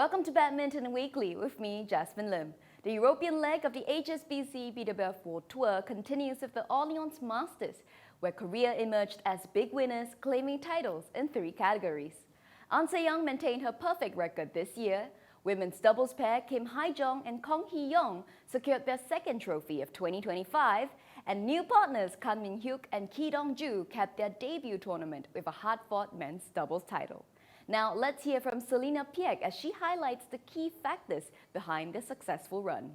Welcome to Badminton Weekly with me, Jasmine Lim. The European leg of the HSBC BWF World Tour continues with the Orléans Masters, where Korea emerged as big winners, claiming titles in 3 categories. An Se-young maintained her perfect record this year. Women's doubles pair Kim Hae-jong and Kong Hee-young secured their 2nd trophy of 2025, and new partners Kan Min-hyuk and Ki Dong-ju capped their debut tournament with a hard-fought men's doubles title. Now let's hear from Selina Piek as she highlights the key factors behind their successful run.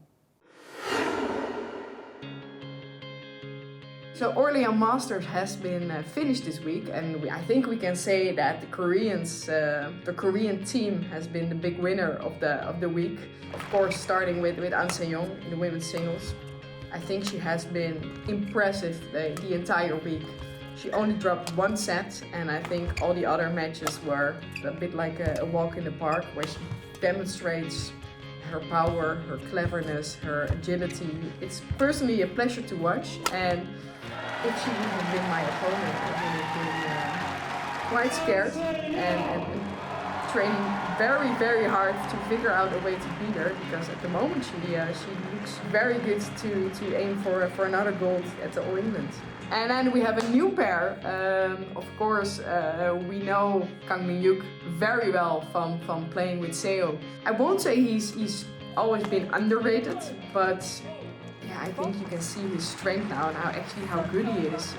So Orléans Masters has been finished this week, and I think we can say that the Korean team has been the big winner of the week. Of course, starting with An Se-young in the women's singles. I think she has been impressive the entire week. She only dropped 1 set, and I think all the other matches were a bit like a walk in the park, where she demonstrates her power, her cleverness, her agility. It's personally a pleasure to watch, and if she would have been my opponent, I would have been quite scared and training very, very hard to figure out a way to beat her, because at the moment she looks very good to aim for another gold at the All England. And then we have a new pair. Of course, we know Kang Min-hyuk very well from playing with Seo. I won't say he's always been underrated, but yeah, I think you can see his strength now and how good he is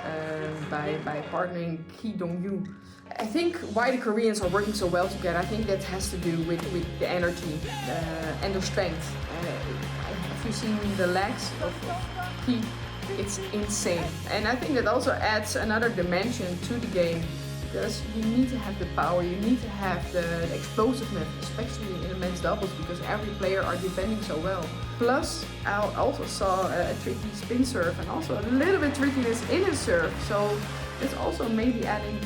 by partnering Ki Dong-ju. I think why the Koreans are working so well together, I think that has to do with the energy and the strength. If you've seen the legs of Ki, it's insane. And I think that also adds another dimension to the game, because you need to have the power, you need to have the explosiveness, especially in the men's doubles, because every player are defending so well. Plus, I also saw a tricky spin serve and also a little bit trickiness in his serve, so it's also maybe adding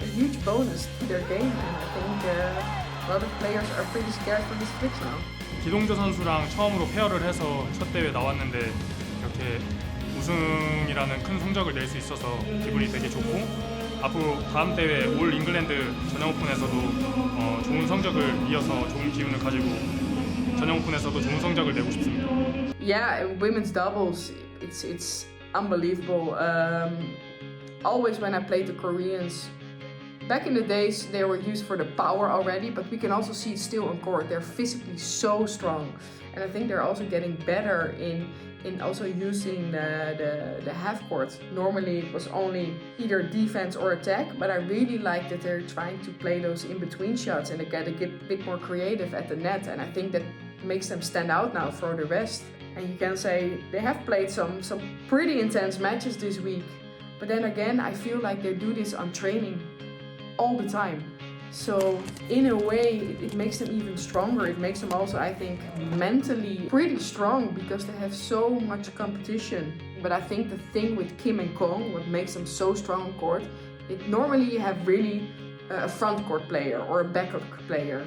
a huge bonus to their game, and I think a lot of players are pretty scared for this switch now. 기동조 선수랑 처음으로 페어를 해서 첫 대회 나왔는데 이렇게 우승이라는 큰 성적을 낼 수 있어서 기분이 되게 좋고, 앞으로 다음 대회 올 잉글랜드 전형 오픈에서도 좋은 성적을 이어서 좋은 기운을 가지고 전형 오픈에서도 좋은 성적을 내고 싶습니다. Yeah, women's doubles, it's unbelievable. Always when I played the Koreans, back in the days they were used for the power already, but we can also see it still on court. They're physically so strong, and I think they're also getting better in also using the half court. Normally it was only either defense or attack, but I really like that they're trying to play those in-between shots and they get a bit more creative at the net, and I think that makes them stand out now for the rest. And you can say they have played some pretty intense matches this week, but then again I feel like they do this on training all the time. So in a way it makes them even stronger. It makes them also, I think, mentally pretty strong, because they have so much competition. But I think the thing with Kim and Kong, what makes them so strong on court, normally you have really a front court player or a backup player.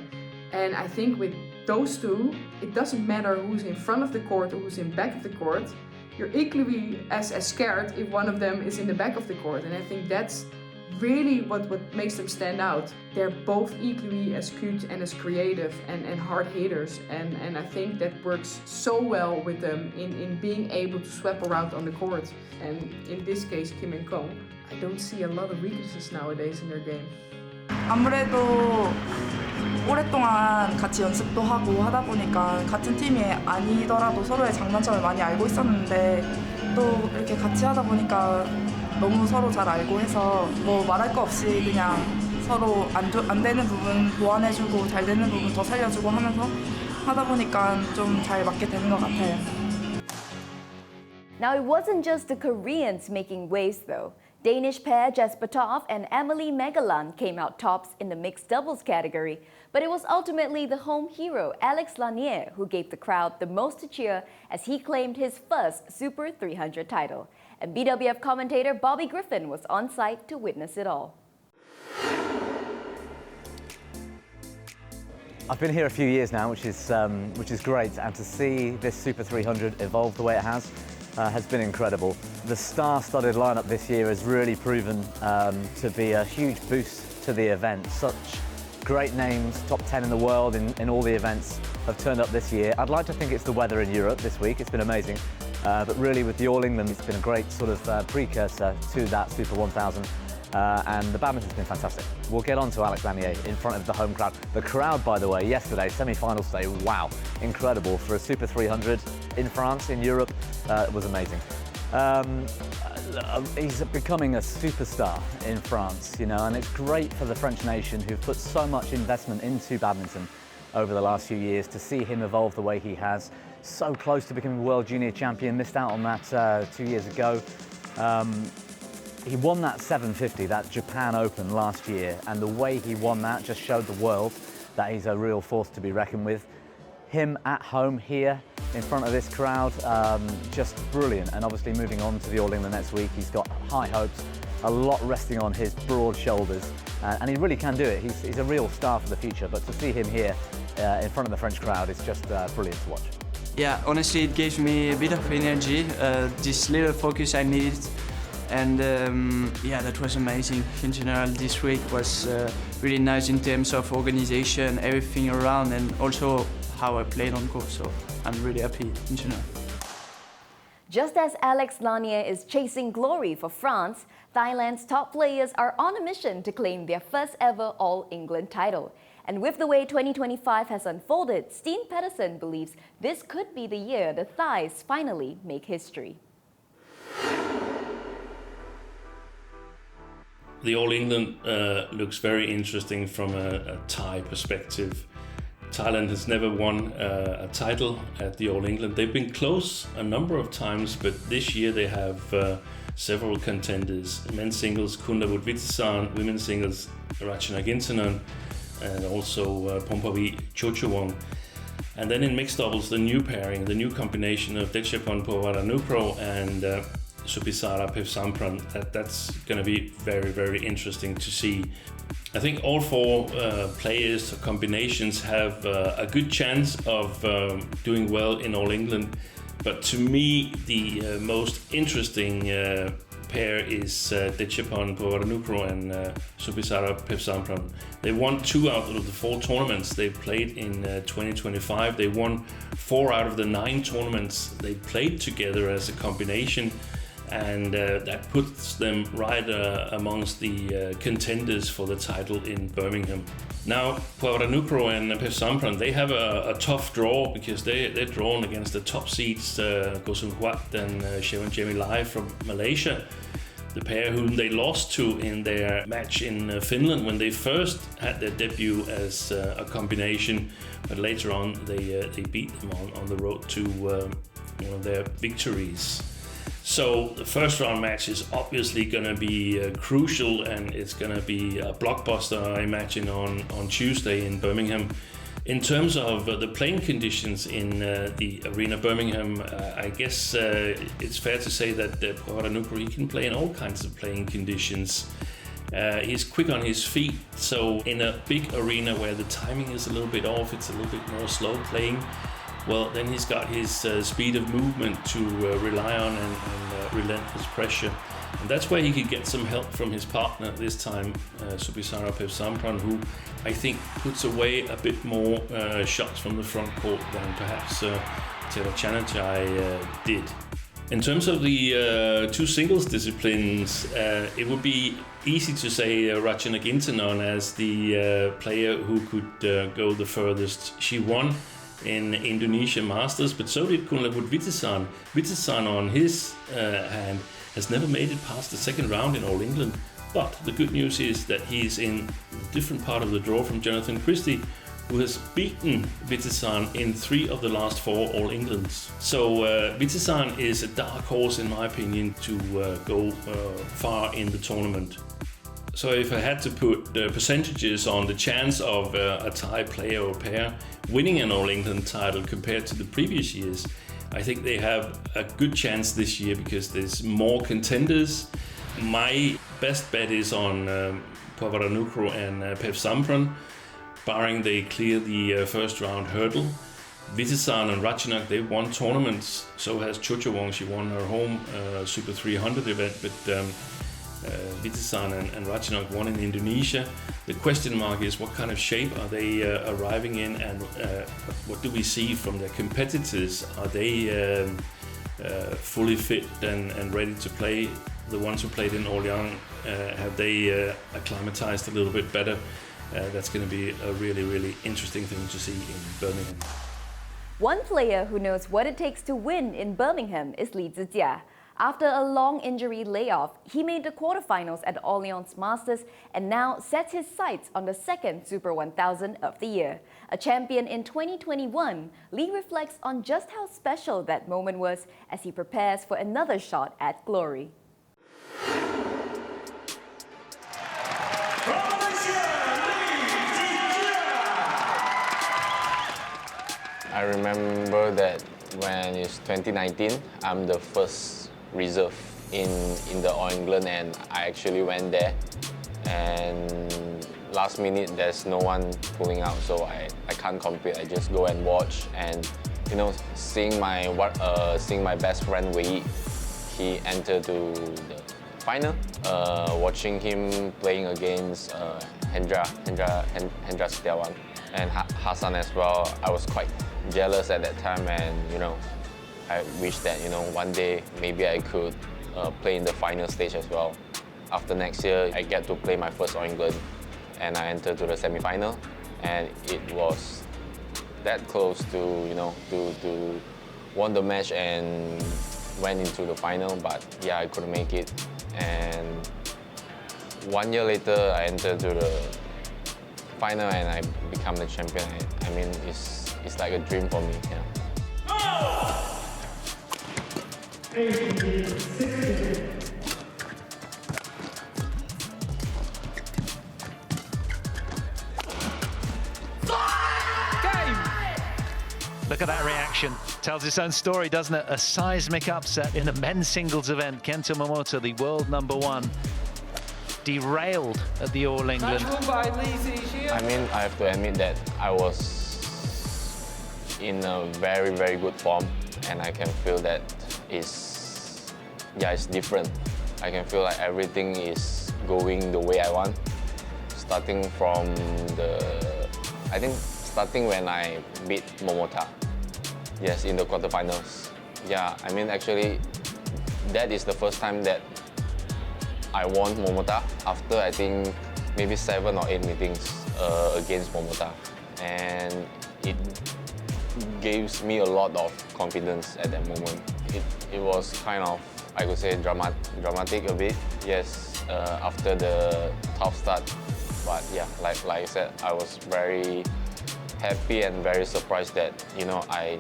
And I think with those two, it doesn't matter who's in front of the court or who's in back of the court. You're equally as scared if one of them is in the back of the court. And I think that's really what makes them stand out. They're both equally as good and as creative and hard hitters, and I think that works so well with them in being able to swap around on the court. And in this case, Kim and Kong, I don't see a lot of weaknesses nowadays in their game. 아무래도 오랫동안 같이 연습도 하고 하다 보니까 같은 팀이 아니더라도 서로의 장단점을 많이 알고 있었는데, 또 이렇게 같이 하다 보니까 너무 서로 잘 알고 해서 뭐 말할 거 없이 그냥 서로 안 되는 부분 보완해주고 잘 되는 부분 더 살려주고 하면서 하다 보니까 좀 잘 맞게 되는 것 같아요. Now it wasn't just the Koreans making waves though. Danish pair Jesper Toft and Emily Megaland came out tops in the mixed doubles category, but it was ultimately the home hero Alex Lanier who gave the crowd the most to cheer as he claimed his first Super 300 title. And BWF commentator Bobby Griffin was on site to witness it all. I've been here a few years now, which is great, and to see this Super 300 evolve the way it has been incredible. The star-studded lineup this year has really proven to be a huge boost to the event. Such great names, top 10 in the world in all the events have turned up this year. I'd like to think it's the weather in Europe this week. It's been amazing. But really with the All England, it's been a great sort of precursor to that Super 1000. And the badminton's been fantastic. We'll get on to Alex Lanier in front of the home crowd. The crowd, by the way, yesterday, semi-final day, wow, incredible. For a Super 300 in France, in Europe, it was amazing. He's becoming a superstar in France, you know, and it's great for the French nation who've put so much investment into badminton over the last few years to see him evolve the way he has. So close to becoming world junior champion, missed out on that 2 years ago. He won that 750, that Japan Open last year, and the way he won that just showed the world that he's a real force to be reckoned with. Him at home here in front of this crowd, just brilliant. And obviously moving on to the All England next week, he's got high hopes, a lot resting on his broad shoulders, and he really can do it. He's a real star for the future, but to see him here in front of the French crowd is just brilliant to watch. Yeah, honestly, it gave me a bit of energy, this little focus I needed. And yeah, that was amazing. In general, this week was really nice in terms of organization, everything around, and also how I played on court. So I'm really happy in general. Just as Alex Lanier is chasing glory for France, Thailand's top players are on a mission to claim their first ever All England title. And with the way 2025 has unfolded, Steen Pedersen believes this could be the year the Thais finally make history. The All England looks very interesting from a Thai perspective. Thailand has never won a title at the All England. They've been close a number of times, but this year they have several contenders. Men's singles, Kunlavut Vitisan, women's singles, Ratchanok Intanon, and also Pompavi Chochowong. And then in mixed doubles, the new pairing, the new combination of Dechapon Povaranukroh and Supisara Pevsampran, that's going to be very, very interesting to see. I think all four players or combinations have a good chance of doing well in All England, but to me the most interesting pair is Dechapon Povaranukroh and Supisara Pevsampran. They won 2 out of the 4 tournaments they played in 2025. They won 4 out of the 9 tournaments they played together as a combination. And that puts them right amongst the contenders for the title in Birmingham. Now, Povaranukroh and Pevsampran, they have a tough draw because they're drawn against the top seeds, Gosung Huat and Shewan Jemilai from Malaysia, the pair whom they lost to in their match in Finland when they first had their debut as a combination, but later on they beat them on the road to one of their victories. So the first round match is obviously going to be crucial, and it's going to be a blockbuster, I imagine, on Tuesday in Birmingham. In terms of the playing conditions in the Arena Birmingham, I guess it's fair to say that Povaranukroh, he can play in all kinds of playing conditions. He's quick on his feet, so in a big arena where the timing is a little bit off, it's a little bit more slow playing. Well, then he's got his speed of movement to rely on and relentless pressure. And that's where he could get some help from his partner this time, Supisara Pevsampran, who I think puts away a bit more shots from the front court than perhaps TotalEnergies did. In terms of the 2 singles disciplines, it would be easy to say Ratchanok Intanon as the player who could go the furthest. She won in Indonesia Masters, but so did Kunlavut Vitisan. Vitisan, on his hand, has never made it past the second round in All England. But the good news is that he's in a different part of the draw from Jonathan Christie, who has beaten Vitisan in 3 of the last 4 All Englands. So Vitisan is a dark horse, in my opinion, to go far in the tournament. So if I had to put percentages on the chance of a Thai player or pair winning an All England title compared to the previous years, I think they have a good chance this year because there's more contenders. My best bet is on Povaranukroh and Pevsampran, barring they clear the first round hurdle. Vitisan and Ratchanok, they've won tournaments, so has Chochowong. She won her home Super 300 event, but Vitisan and Ratchanok won in Indonesia. The question mark is what kind of shape are they arriving in, and what do we see from their competitors? Are they fully fit and ready to play? The ones who played in Orléans, have they acclimatized a little bit better? That's going to be a really, really interesting thing to see in Birmingham. One player who knows what it takes to win in Birmingham is Li Zijia. After a long injury layoff, he made the quarterfinals at the Orléans Masters and now sets his sights on the second Super 1000 of the year. A champion in 2021, Li reflects on just how special that moment was as he prepares for another shot at glory. I remember that when it's 2019, I'm the first reserve in the All England, and I actually went there, and last minute there's no one pulling out, so I can't compete. I just go and watch, and you know, seeing my best friend Wei, he entered to the final. Watching him playing against Hendra Setiawan and Hassan as well, I was quite jealous at that time, and you know, I wish that, you know, one day maybe I could play in the final stage as well. After next year, I get to play my first All England, and I entered to the semi-final, and it was that close to, you know, to won the match and went into the final, but yeah, I couldn't make it. And 1 year later, I entered to the final and I become the champion. I mean, it's like a dream for me. Yeah. Look at that reaction. Tells its own story, doesn't it? A seismic upset in a men's singles event. Kento Momota, the world #1, derailed at the All England. I mean, I have to admit that I was in a very, very good form, and I can feel that it's different. I can feel like everything is going the way I want. Starting when I beat Momota. Yes, in the quarterfinals. Yeah, I mean, actually, that is the first time that I won Momota after, I think, maybe 7 or 8 meetings against Momota. And it gives me a lot of confidence at that moment. It was kind of, I could say, dramatic a bit, yes, after the tough start. But yeah, like I said, I was very happy and very surprised that, you know, I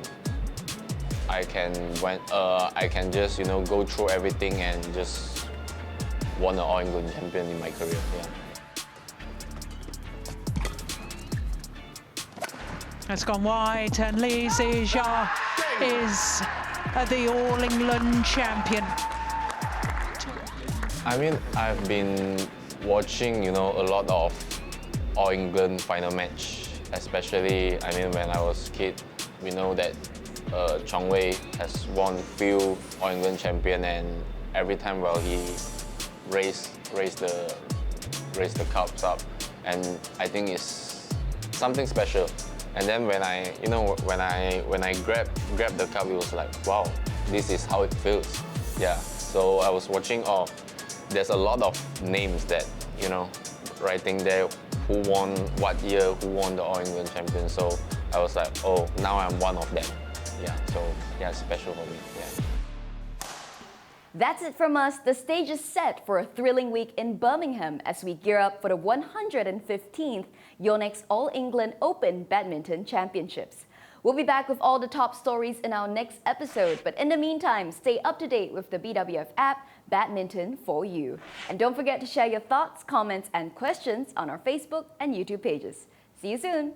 can just, you know, go through everything and just won an All England champion in my career. Yeah. It's gone wide, and Li Zijia is the All England champion. I mean, I've been watching, you know, a lot of All England final match, especially, I mean, when I was a kid, we know that Chong Wei has won few All England champion, and every time, well, he raised the cups up, and I think it's something special. And then when I grabbed the cup, it was like, wow, this is how it feels. Yeah. So I was watching. Oh, there's a lot of names that, you know, writing there, who won what year, who won the All England champion. So I was like, oh, now I'm one of them. Yeah. So yeah, it's special for me. Yeah. That's it from us. The stage is set for a thrilling week in Birmingham as we gear up for the 115th Yonex All England Open Badminton Championships. We'll be back with all the top stories in our next episode, but in the meantime, stay up to date with the BWF app, Badminton for You. And don't forget to share your thoughts, comments, and questions on our Facebook and YouTube pages. See you soon!